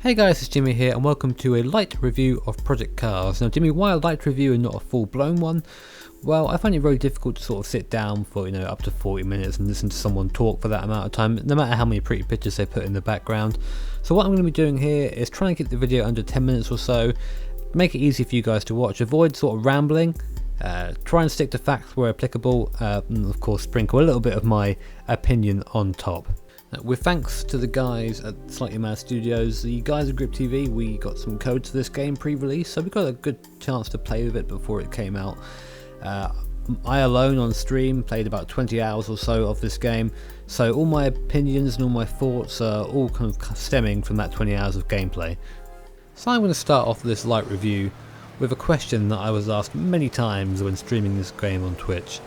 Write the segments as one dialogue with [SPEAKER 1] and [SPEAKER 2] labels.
[SPEAKER 1] Hey guys, it's Jimmy here and welcome to a light review of Project Cars. Now Jimmy, why a light review and not a full-blown one? Well, I find it very difficult to sort of sit down for, up to 40 minutes and listen to someone talk for that amount of time, no matter how many pretty pictures they put in the background. So what I'm going to be doing here is trying to keep the video under 10 minutes or so, make it easy for you guys to watch, avoid sort of rambling, try and stick to facts where applicable, and of course sprinkle a little bit of my opinion on top. With thanks to the guys at Slightly Mad Studios, the guys at Grip TV, we got some codes for this game pre-release, so we got a good chance to play with it before it came out. I alone on stream played about 20 hours or so of this game, so all my opinions and all my thoughts are all kind of stemming from that 20 hours of gameplay. So I'm going to start off this light review with a question that I was asked many times when streaming this game on Twitch.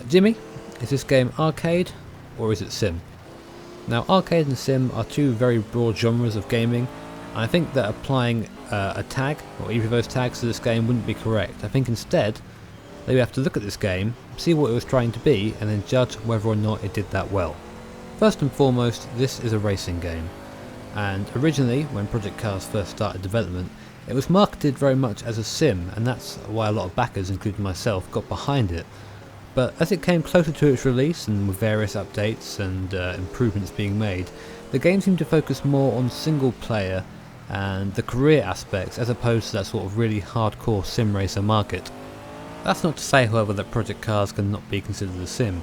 [SPEAKER 1] Jimmy, is this game arcade or is it sim? Now, arcade and sim are two very broad genres of gaming, and I think that applying a tag, or either of those tags to this game wouldn't be correct. I think instead, they would have to look at this game, see what it was trying to be, and then judge whether or not it did that well. First and foremost, this is a racing game, and originally, when Project Cars first started development, it was marketed very much as a sim, and that's why a lot of backers, including myself, got behind it. But as it came closer to its release and with various updates and improvements being made, the game seemed to focus more on single player and the career aspects as opposed to that sort of really hardcore sim racer market. That's not to say, however, that Project Cars cannot be considered a sim.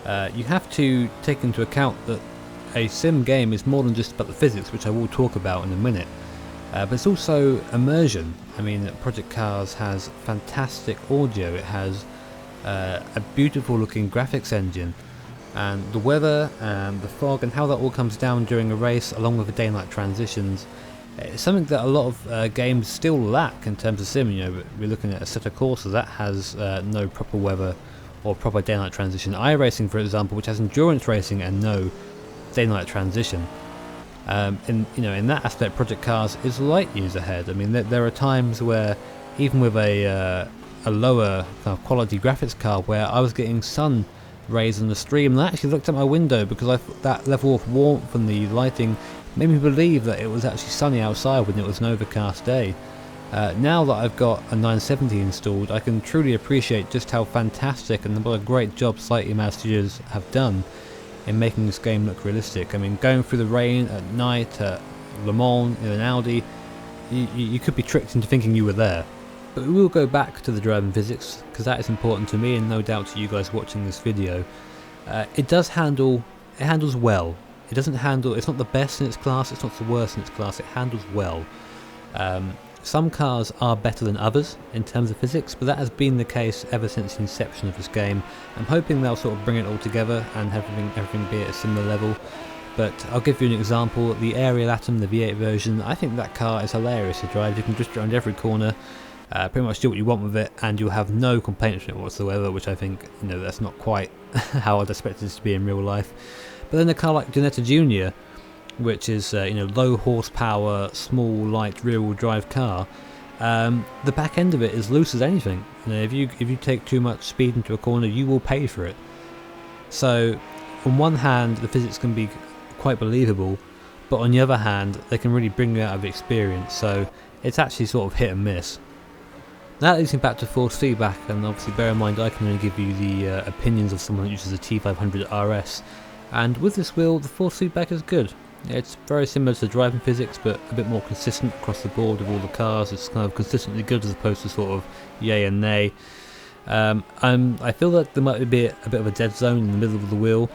[SPEAKER 1] You have to take into account that a sim game is more than just about the physics, which I will talk about in a minute, but it's also immersion. I mean, Project Cars has fantastic audio, it has a beautiful looking graphics engine, and the weather and the fog and how that all comes down during a race along with the day-night transitions is something that a lot of games still lack in terms of sim. We're looking at Assetto Corsa that has no proper weather or proper day-night transition. iRacing, for example, which has endurance racing and no day-night transition. In that aspect, Project Cars is light years ahead. I mean, there are times where even with a lower kind of quality graphics card where I was getting sun rays on the stream, and I actually looked out my window because that level of warmth and the lighting made me believe that it was actually sunny outside when it was an overcast day. Now that I've got a 970 installed, I can truly appreciate just how fantastic and what a great job Slightly Mad Studios have done in making this game look realistic. I mean, going through the rain at night at Le Mans in an Audi, you could be tricked into thinking you were there. But we will go back to the driving physics, because that is important to me and no doubt to you guys watching this video. It handles well. It's not the best in its class, it's not the worst in its class, it handles well. Some cars are better than others in terms of physics, but that has been the case ever since the inception of this game. I'm hoping they'll sort of bring it all together and everything be at a similar level. But I'll give you an example. The Ariel Atom, the V8 version, I think that car is hilarious to drive. You can drift around every corner, pretty much do what you want with it, and you'll have no complaints from it whatsoever, which I think, that's not quite how I'd expect it to be in real life. But then a car like Donetta Jr., which is low horsepower, small, light rear-wheel drive car, the back end of it is loose as anything. If you take too much speed into a corner, you will pay for it. So on one hand, the physics can be quite believable, but on the other hand, they can really bring you out of experience. So it's actually sort of hit and miss. That leads me back to force feedback, and obviously bear in mind I can only give you the opinions of someone that uses a T500 RS, and with this wheel the force feedback is good. It's very similar to driving physics, but a bit more consistent across the board with all the cars. It's kind of consistently good as opposed to sort of yay and nay. I feel that there might be a bit of a dead zone in the middle of the wheel,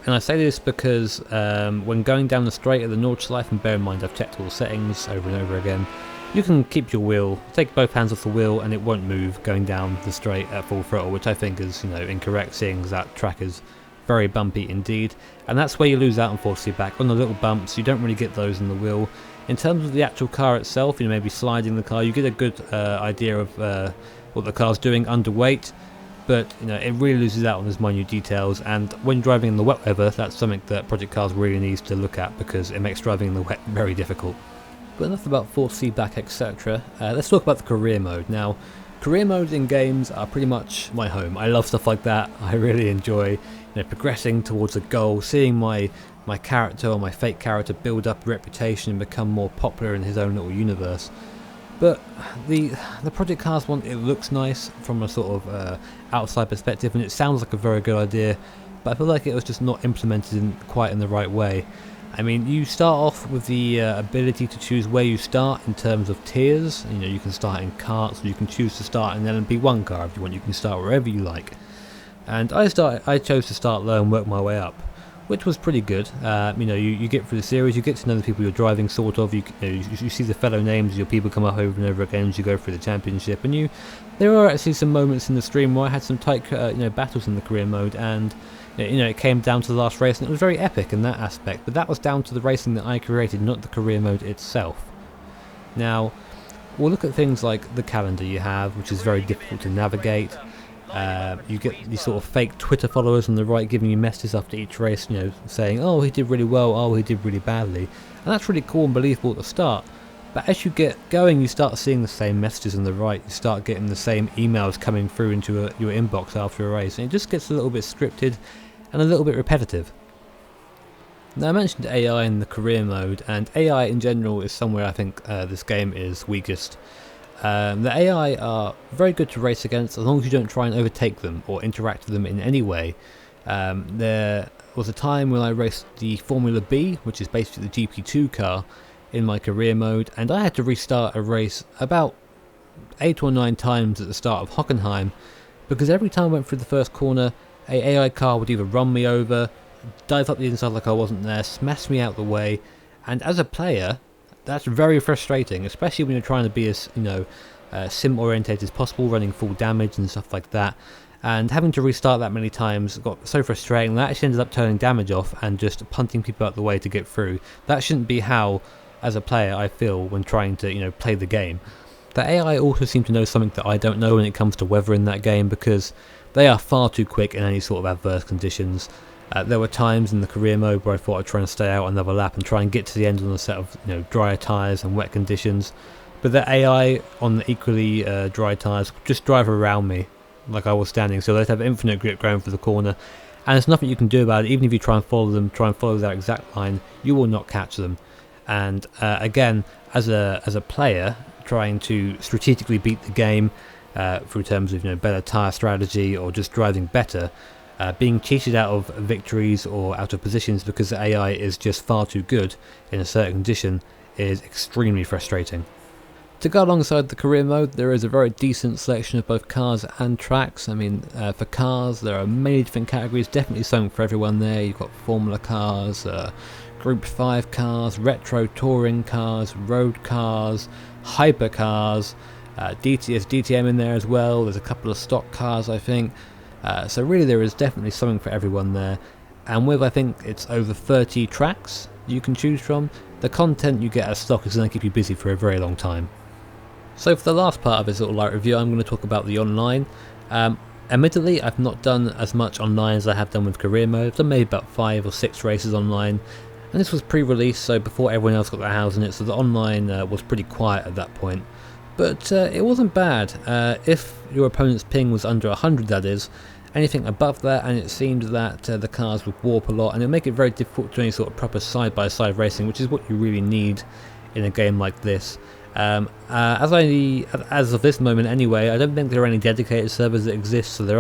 [SPEAKER 1] and I say this because when going down the straight at the Nordschleife, and bear in mind I've checked all the settings over and over again, you can keep your wheel, take both hands off the wheel, and it won't move going down the straight at full throttle, which I think is incorrect, seeing as that track is very bumpy indeed, and that's where you lose out on force feedback. On the little bumps, you don't really get those in the wheel. In terms of the actual car itself, maybe sliding the car, you get a good idea of what the car's doing underweight, but it really loses out on those minute details, and when driving in the wet weather, that's something that Project Cars really needs to look at, because it makes driving in the wet very difficult. But enough about force feedback, etc. Let's talk about the career mode. Now, Career modes in games are pretty much my home. I love stuff like that. I really enjoy progressing towards a goal, seeing my character or my fake character build up a reputation and become more popular in his own little universe. But the Project Cars one, it looks nice from a sort of outside perspective, and it sounds like a very good idea, but I feel like it was just not implemented quite in the right way. I mean, you start off with the ability to choose where you start in terms of tiers. You can start in carts, or you can choose to start in an LMP1 car if you want. You can start wherever you like. And I chose to start low and work my way up, which was pretty good. You get through the series, you get to know the people you're driving, sort of. You see the fellow names of your people come up over and over again as you go through the championship. And there were actually some moments in the stream where I had some tight battles in the career mode, and it came down to the last race, and it was very epic in that aspect. But that was down to the racing that I created, not the career mode itself. Now, we'll look at things like the calendar you have, which is very difficult to navigate. You get these sort of fake Twitter followers on the right giving you messages after each race, saying, oh, he did really well, oh, he did really badly. And that's really cool and believable at the start. But as you get going, you start seeing the same messages on the right, you start getting the same emails coming through into your inbox after a race, and it just gets a little bit scripted and a little bit repetitive. Now, I mentioned AI in the career mode, and AI in general is somewhere I think this game is weakest. The AI are very good to race against as long as you don't try and overtake them or interact with them in any way. There was a time when I raced the Formula B, which is basically the GP2 car, in my career mode, and I had to restart a race about 8 or 9 times at the start of Hockenheim, because every time I went through the first corner, a AI car would either run me over, dive up the inside like I wasn't there, smash me out the way, and as a player, that's very frustrating, especially when you're trying to be as sim orientated as possible, running full damage and stuff like that. And having to restart that many times got so frustrating that I actually ended up turning damage off and just punting people out the way to get through. That shouldn't be how, as a player, I feel when trying to play the game. The AI also seem to know something that I don't know when it comes to weather in that game, because they are far too quick in any sort of adverse conditions. There were times in the career mode where I thought I'd try and stay out another lap and try and get to the end on a set of drier tyres and wet conditions, but the AI on the equally dry tyres would just drive around me like I was standing, so they'd have infinite grip going for the corner, and there's nothing you can do about it. Even if you try and follow them, try and follow that exact line, you will not catch them. And again, as a player trying to strategically beat the game through terms of better tyre strategy or just driving better, being cheated out of victories or out of positions because the AI is just far too good in a certain condition is extremely frustrating. To go alongside the career mode, there is a very decent selection of both cars and tracks. I mean, for cars, there are many different categories, definitely something for everyone there. You've got Formula cars, Group 5 cars, retro touring cars, road cars, hypercars, DTM in there as well. There's a couple of stock cars, I think. So really there is definitely something for everyone there, and with I think it's over 30 tracks you can choose from, the content you get as stock is going to keep you busy for a very long time. So for the last part of this little light review, I'm going to talk about the online. Admittedly, I've not done as much online as I have done with career mode. I've done maybe about 5 or 6 races online, and this was pre-release, so before everyone else got their house in it, so the online was pretty quiet at that point. But it wasn't bad. If your opponent's ping was under 100, that is, anything above that, and it seemed that the cars would warp a lot, and it would make it very difficult to do any sort of proper side-by-side racing, which is what you really need in a game like this. As of this moment anyway, I don't think there are any dedicated servers that exist, so there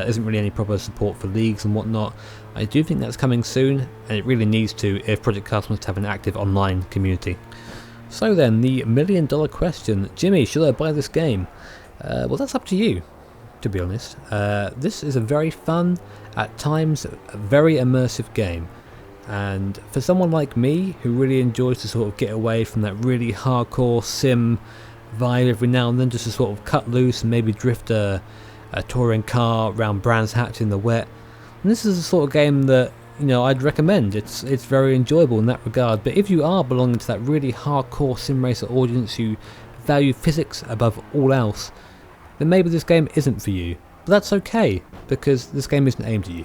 [SPEAKER 1] isn't really any proper support for leagues and whatnot. I do think that's coming soon, and it really needs to if Project Cars wants to have an active online community. So then, the $1,000,000 question. Jimmy, should I buy this game? Well, that's up to you, to be honest. This is a very fun, at times very immersive game. And for someone like me, who really enjoys to sort of get away from that really hardcore sim vibe every now and then, just to sort of cut loose and maybe drift a touring car around Brands Hatch in the wet, and this is the sort of game that I'd recommend. It's very enjoyable in that regard. But if you are belonging to that really hardcore sim racer audience who value physics above all else, then maybe this game isn't for you. But that's okay, because this game isn't aimed at you.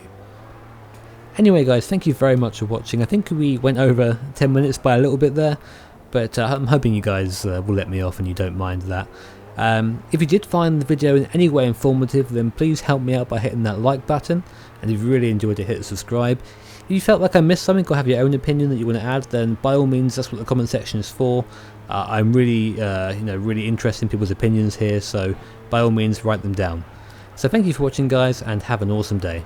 [SPEAKER 1] Anyway guys, thank you very much for watching. I think we went over 10 minutes by a little bit there, but I'm hoping you guys will let me off and you don't mind that. If you did find the video in any way informative, then please help me out by hitting that like button, and if you really enjoyed it, hit subscribe. If you felt like I missed something or have your own opinion that you want to add, then by all means, that's what the comment section is for. I'm really, really interested in people's opinions here, so by all means, write them down. So thank you for watching, guys, and have an awesome day.